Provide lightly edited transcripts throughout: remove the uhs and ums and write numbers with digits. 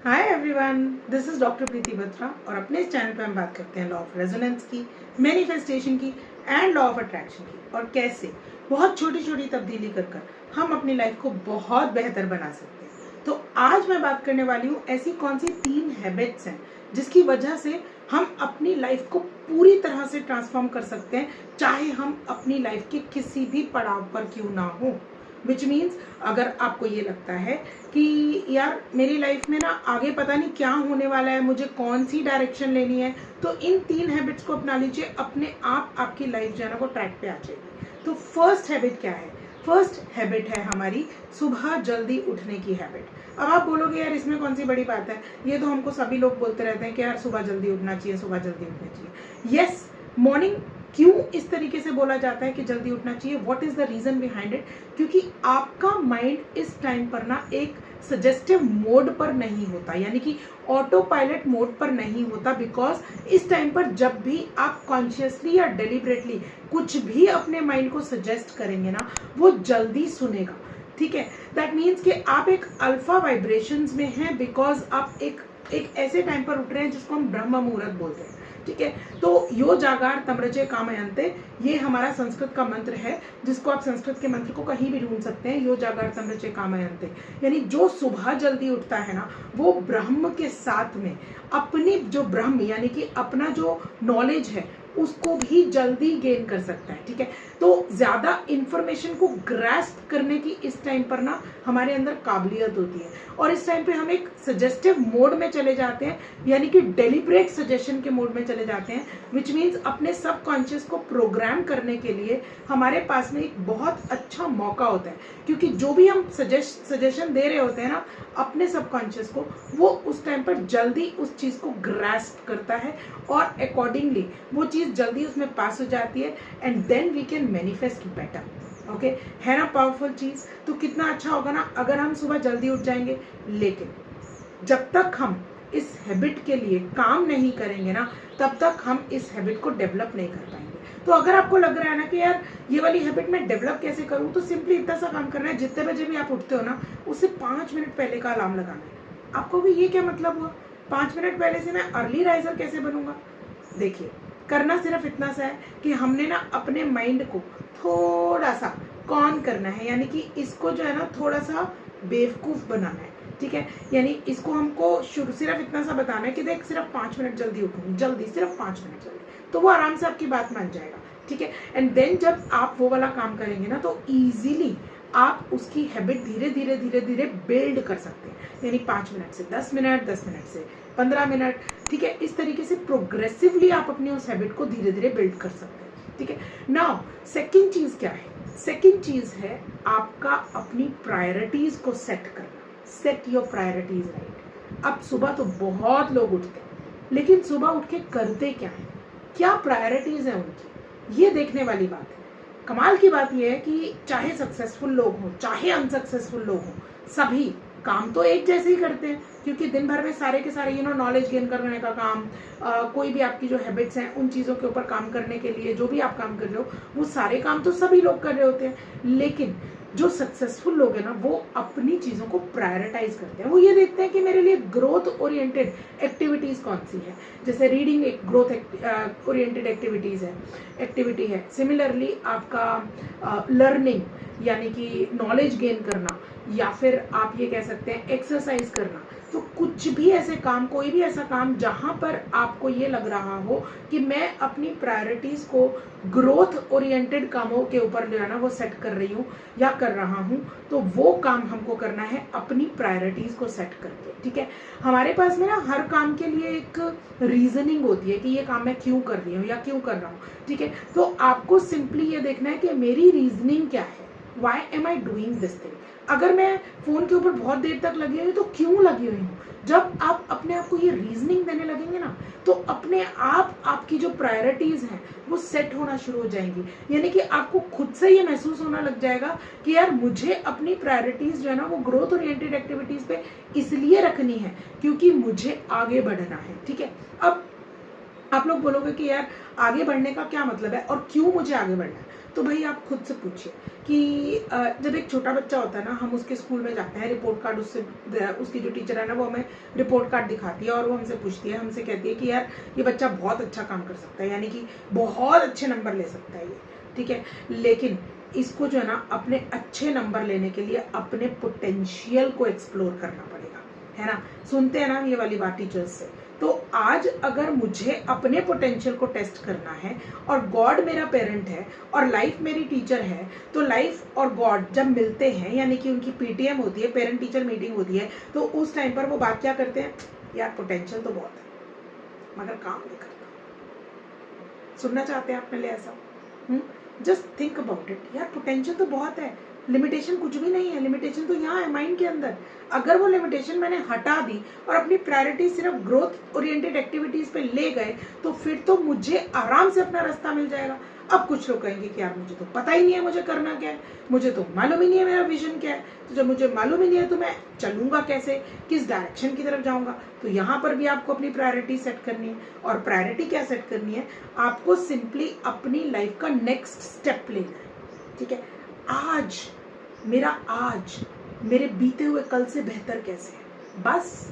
Hi everyone, this is doctor Preeti Batra और अपने इस चैनल पे हम बात करते हैं लॉ ऑफ रेजोनेंस की, मैनिफेस्टेशन की एंड लॉ ऑफ अट्रैक्शन की और कैसे बहुत छोटी छोटी तब्दीली कर कर हम अपनी लाइफ को बहुत बेहतर बना सकते हैं। तो आज मैं बात करने वाली हूँ ऐसी कौन सी 3 हैबिट्स हैं जिसकी वजह से हम अपनी लाइफ को पूरी तरह से ट्रांसफॉर्म कर सकते हैं, चाहे हम अपनी लाइफ के किसी भी पड़ाव पर क्यों ना हो। विच मीन्स अगर आपको ये लगता है कि यार मेरी लाइफ में ना आगे पता नहीं क्या होने वाला है, मुझे कौन सी डायरेक्शन लेनी है, तो इन 3 हैबिट्स को अपना लीजिए। अपने आप आपकी लाइफ जो है ना वो ट्रैक पे आ जाएगी। तो फर्स्ट हैबिट क्या है? फर्स्ट हैबिट है हमारी सुबह जल्दी उठने की हैबिट। अब आप बोलोगे यार इसमें कौन सी बड़ी बात है, ये तो हमको सभी लोग बोलते रहते हैं कि यार सुबह जल्दी उठना चाहिए, सुबह जल्दी उठना चाहिए। यस, मॉर्निंग क्यों इस तरीके से बोला जाता है कि जल्दी उठना चाहिए? What is the reason behind it? क्योंकि आपका माइंड इस टाइम पर ना एक सजेस्टिव मोड पर नहीं होता, यानी कि ऑटो पायलट मोड पर नहीं होता। बिकॉज इस टाइम पर जब भी आप कॉन्शियसली या डेलिबरेटली कुछ भी अपने माइंड को सजेस्ट करेंगे ना, वो जल्दी सुनेगा। ठीक है, दैट मीन्स कि आप एक अल्फा वाइब्रेशंस में हैं, बिकॉज आप एक ऐसे टाइम पर उठ रहे हैं जिसको हम ब्रह्म मुहूर्त बोलते हैं। ठीक है, तो यो जागार तमरचे कामयन्ते, ये हमारा संस्कृत का मंत्र है, जिसको आप संस्कृत के मंत्र को कहीं भी ढूंढ सकते हैं। यो जागार तमरचे कामयन्ते, यानी जो सुबह जल्दी उठता है ना, वो ब्रह्म के साथ में अपनी जो ब्रह्म यानी कि अपना जो नॉलेज है उसको भी जल्दी गेन कर सकता है। ठीक है, तो ज्यादा इंफॉर्मेशन को ग्रास्प करने की इस टाइम पर ना हमारे अंदर काबिलियत होती है, और इस टाइम पे हम एक सजेस्टिव मोड में चले जाते हैं, यानी कि डेलिब्रेट सजेशन के मोड में चले जाते हैं। विच मीन्स अपने सबकॉन्शियस को प्रोग्राम करने के लिए हमारे पास में एक बहुत अच्छा मौका होता है, क्योंकि जो भी हम सजेशन दे रहे होते हैं ना अपने सबकॉन्शियस को, वो उस टाइम पर जल्दी उस चीज को ग्रास्प करता है और अकॉर्डिंगली वो चीज जल्दी उसमें पास हो जाती है, and then we can manifest better. Okay, है ना पावरफुल चीज? तो कितना अच्छा होगा ना अगर हम सुबह जल्दी उठ जाएंगे। लेकिन जब तक हम इस हैबिट के लिए काम नहीं करेंगे ना, तब तक हम इस हैबिट को डेवलप नहीं कर पाएंगे। तो अगर आपको लग रहा है ना कि यार ये वाली हैबिट मैं डेवलप कैसे करूं, तो सिंपली इतना सा काम करना है, जितने बजे भी आप उठते हो ना उससे 5 मिनट पहले का अलार्म लगाना है। आपको भी ये क्या मतलब हुआ 5 मिनट पहले से मैं अर्ली राइजर कैसे बनूंगा? देखिए, करना सिर्फ इतना सा है कि हमने ना अपने माइंड को थोड़ा सा कॉन करना है, यानी कि इसको जो है ना थोड़ा सा बेवकूफ बनाना है। ठीक है, यानी इसको हमको सिर्फ इतना सा बताना है कि देख सिर्फ 5 मिनट जल्दी उठूंगी, जल्दी सिर्फ 5 मिनट जल्दी, तो वो आराम से आपकी बात मान जाएगा। ठीक है, एंड देन जब आप वो वाला काम करेंगे ना, तो इजीली आप उसकी हैबिट धीरे धीरे धीरे धीरे बिल्ड कर सकते हैं, यानी 5 मिनट से 10 मिनट, 10 मिनट से 15 मिनट। ठीक है, इस तरीके से प्रोग्रेसिवली आप अपनी उस हैबिट को धीरे धीरे बिल्ड कर सकते हैं। ठीक है, नाउ सेकंड चीज क्या है? सेकंड चीज है आपका अपनी प्रायोरिटीज को सेट करना। Set your priorities right. अब सुबह तो बहुत लोग उठते हैं, लेकिन सुबह उठ के करते क्या है, क्या प्रायोरिटीज है उनकी, ये देखने वाली बात है। कमाल की बात यह है कि चाहे सक्सेसफुल लोग हों चाहे अनसक्सेसफुल लोग हों, सभी काम तो एक जैसे ही करते हैं, क्योंकि दिन भर में सारे के सारे नॉलेज गेन करने का काम, कोई भी आपकी जो हैबिट्स हैं उन चीज़ों के ऊपर काम करने के लिए जो भी आप काम कर रहे हो, वो सारे काम तो सभी लोग कर रहे होते हैं। लेकिन जो सक्सेसफुल लोग हैं ना, वो अपनी चीज़ों को प्रायोरिटाइज करते हैं। वो ये देखते हैं कि मेरे लिए ग्रोथ ओरिएंटेड एक्टिविटीज़ कौन सी है। जैसे रीडिंग एक ग्रोथ ओरिएंटेड एक्टिविटी है। सिमिलरली आपका लर्निंग यानी कि नॉलेज गेन करना, या फिर आप ये कह सकते हैं एक्सरसाइज करना। तो कुछ भी ऐसे काम, कोई भी ऐसा काम जहां पर आपको ये लग रहा हो कि मैं अपनी प्रायोरिटीज को ग्रोथ ओरिएंटेड कामों के ऊपर जो है ना वो सेट कर रही हूँ या कर रहा हूँ, तो वो काम हमको करना है अपनी प्रायोरिटीज को सेट करके। ठीक है, हमारे पास में ना हर काम के लिए एक रीजनिंग होती है कि ये काम मैं क्यों कर रही हूँ या क्यों कर रहा हूँ। ठीक है, तो आपको सिंपली ये देखना है कि मेरी रीजनिंग क्या है, why am I doing this thing. अगर मैं फोन के ऊपर बहुत देर तक लगी हुई हूँ तो क्यों लगी हुई हूँ? जब आप अपने आप को ये रीजनिंग देने लगेंगे ना, तो अपने आप आपकी जो प्रायोरिटीज हैं वो सेट होना शुरू हो जाएंगी। यानी कि आपको खुद से ये महसूस होना लग जाएगा कि यार मुझे अपनी प्रायोरिटीज जो है ना वो ग्रोथ ओरिएंटेड एक्टिविटीज पे इसलिए रखनी है क्योंकि मुझे आगे बढ़ना है। ठीक है, अब आप लोग बोलोगे कि यार आगे बढ़ने का क्या मतलब है और क्यों मुझे आगे बढ़ना है, तो भाई आप खुद से पूछिए कि जब एक छोटा बच्चा होता है ना, हम उसके स्कूल में जाते हैं, रिपोर्ट कार्ड उसकी जो टीचर है ना वो हमें रिपोर्ट कार्ड दिखाती है और वो हमसे पूछती है, हमसे कहती है कि यार ये बच्चा बहुत अच्छा काम कर सकता है, यानी कि बहुत अच्छे नंबर ले सकता है ये, ठीक है। लेकिन इसको जो है ना अपने अच्छे नंबर लेने के लिए अपने पोटेंशियल को एक्सप्लोर करना पड़ेगा, है ना। सुनते हैं ना ये वाली बात टीचर्स से। तो आज अगर मुझे अपने पोटेंशियल को टेस्ट करना है और गॉड मेरा पेरेंट है और लाइफ मेरी टीचर है, तो लाइफ और गॉड जब मिलते हैं, यानी कि उनकी पीटीएम होती है, पेरेंट टीचर मीटिंग होती है, तो उस टाइम पर वो बात क्या करते हैं, यार पोटेंशियल तो बहुत है मगर काम नहीं करता। सुनना चाहते हैं आप मेरे लिए ऐसा? जस्ट थिंक अबाउट इट, यार पोटेंशियल तो बहुत है, लिमिटेशन कुछ भी नहीं है, लिमिटेशन तो यहाँ है माइंड के अंदर। अगर वो लिमिटेशन मैंने हटा दी और अपनी प्रायोरिटी सिर्फ ग्रोथ ओरिएंटेड एक्टिविटीज पे ले गए, तो फिर तो मुझे आराम से अपना रास्ता मिल जाएगा। अब कुछ लोग कहेंगे कि यार मुझे तो पता ही नहीं है मुझे करना क्या है, मुझे तो मालूम ही नहीं है मेरा विजन क्या है, तो जब मुझे मालूम ही नहीं है तो मैं चलूंगा कैसे, किस डायरेक्शन की तरफ जाऊंगा। तो यहाँ पर भी आपको अपनी प्रायोरिटी सेट करनी है। और प्रायोरिटी क्या सेट करनी है, आपको सिंपली अपनी लाइफ का नेक्स्ट स्टेप लेना है, ठीक है। आज मेरे बीते हुए कल से बेहतर कैसे है, बस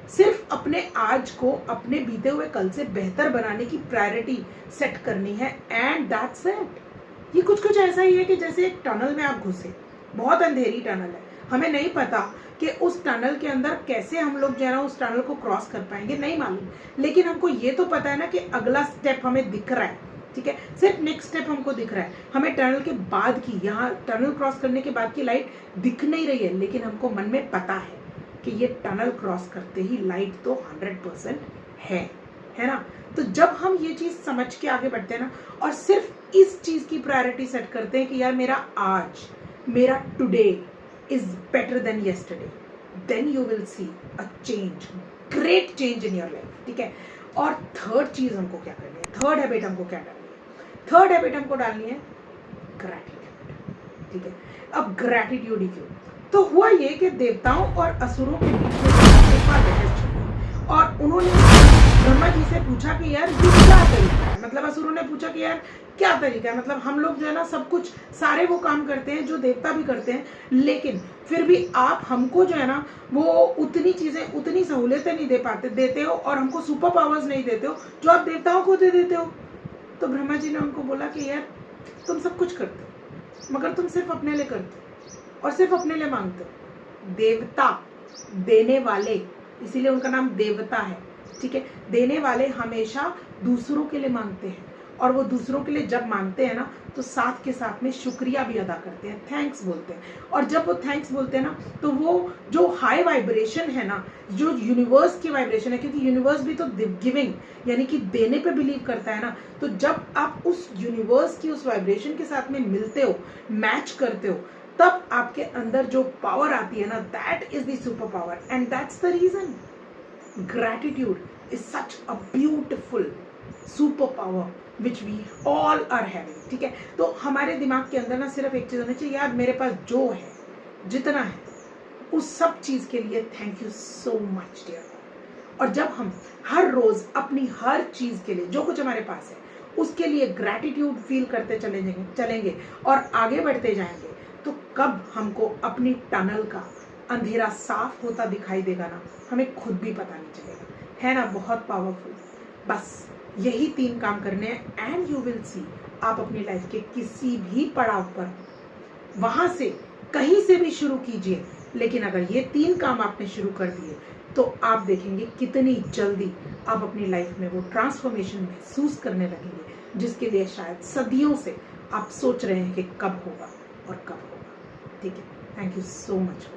सिर्फ अपने आज को अपने बीते हुए कल से बेहतर बनाने की प्रायोरिटी सेट करनी है, एंड दैट्स इट। ये कुछ ऐसा ही है कि जैसे एक टनल में आप घुसे, बहुत अंधेरी टनल है, हमें नहीं पता कि उस टनल के अंदर कैसे हम लोग जो है ना उस टनल को क्रॉस कर पाएंगे, नहीं मालूम, लेकिन हमको ये तो पता है ना कि अगला स्टेप हमें दिख रहा है, ठीक है। सिर्फ नेक्स्ट स्टेप हमको दिख रहा है, हमें टनल के बाद की, यहाँ टनल क्रॉस करने के बाद की लाइट दिख नहीं रही है, लेकिन हमको मन में पता है कि ये टनल क्रॉस करते ही लाइट तो 100% है ना। तो जब हम ये चीज समझ के आगे बढ़ते हैं ना और सिर्फ इस चीज की प्रायोरिटी सेट करते हैं कि यार मेरा आज, मेरा today is better than yesterday, then you will see a change, great change in your life, ठीक है। और थर्ड चीज हमको क्या करनी है, थर्ड हैबिट हमको क्या डालनी है, थर्ड हैबिट हमको डालनी है ग्रैटिट्यूड, ठीक है। अब ग्रैटिट्यूड ही क्यों, तो हुआ ये कि देवताओं और असुरों के बीच में एक बार बहस चल रही और उन्होंने ब्रह्मा जी से पूछा कि यार ये क्या तरीका है, मतलब असुरों ने पूछा कि यार क्या तरीका है, मतलब हम लोग जो है ना सब कुछ सारे वो काम करते हैं जो देवता भी करते हैं, लेकिन फिर भी आप हमको जो है ना वो उतनी चीजें, उतनी सहूलियतें नहीं देते हो और हमको सुपर पावर्स नहीं देते हो जो आप देवताओं को दे देते हो। तो ब्रह्मा जी ने उनको बोला कि यार तुम सब कुछ करते हो मगर तुम सिर्फ अपने लिए करते हो और सिर्फ अपने लिए मांगते हो। देवता देने वाले, इसीलिए उनका नाम देवता है, ठीक है। देने वाले हमेशा दूसरों के लिए मांगते हैं और वो दूसरों के लिए जब मांगते हैं ना तो साथ के साथ में शुक्रिया भी अदा करते हैं, थैंक्स बोलते हैं। और जब वो थैंक्स बोलते हैं ना तो वो जो हाई वाइब्रेशन है ना, जो यूनिवर्स की वाइब्रेशन है, क्योंकि यूनिवर्स भी तो गिविंग यानी कि देने पे बिलीव करता है ना, तो जब आप उस यूनिवर्स की उस वाइब्रेशन के साथ में मिलते हो, मैच करते हो, तब आपके अंदर जो पावर आती है ना, that is the super power, and that's the reason gratitude is such a beautiful superpower which we all are having, ठीक है। तो हमारे दिमाग के अंदर ना सिर्फ एक चीज होनी चाहिए, यार मेरे पास जो है, जितना है, उस सब चीज के लिए thank you so much dear. और जब हम हर रोज अपनी हर चीज के लिए जो कुछ हमारे पास है उसके लिए ग्रैटिट्यूड फील करते चलेंगे और आगे बढ़ते जाएंगे, तो कब हमको अपनी टनल का अंधेरा साफ होता दिखाई देगा ना, हमें खुद भी पता नहीं चलेगा, है ना। बहुत पावरफुल। बस यही 3 काम करने हैं एंड यू विल सी, आप अपनी लाइफ के किसी भी पड़ाव पर, वहां से कहीं से भी शुरू कीजिए, लेकिन अगर ये 3 काम आपने शुरू कर दिए तो आप देखेंगे कितनी जल्दी आप अपनी लाइफ में वो ट्रांसफॉर्मेशन महसूस करने लगेंगे, जिसके लिए शायद सदियों से आप सोच रहे हैं कि कब होगा और कब होगा, ठीक है। Thank you so much.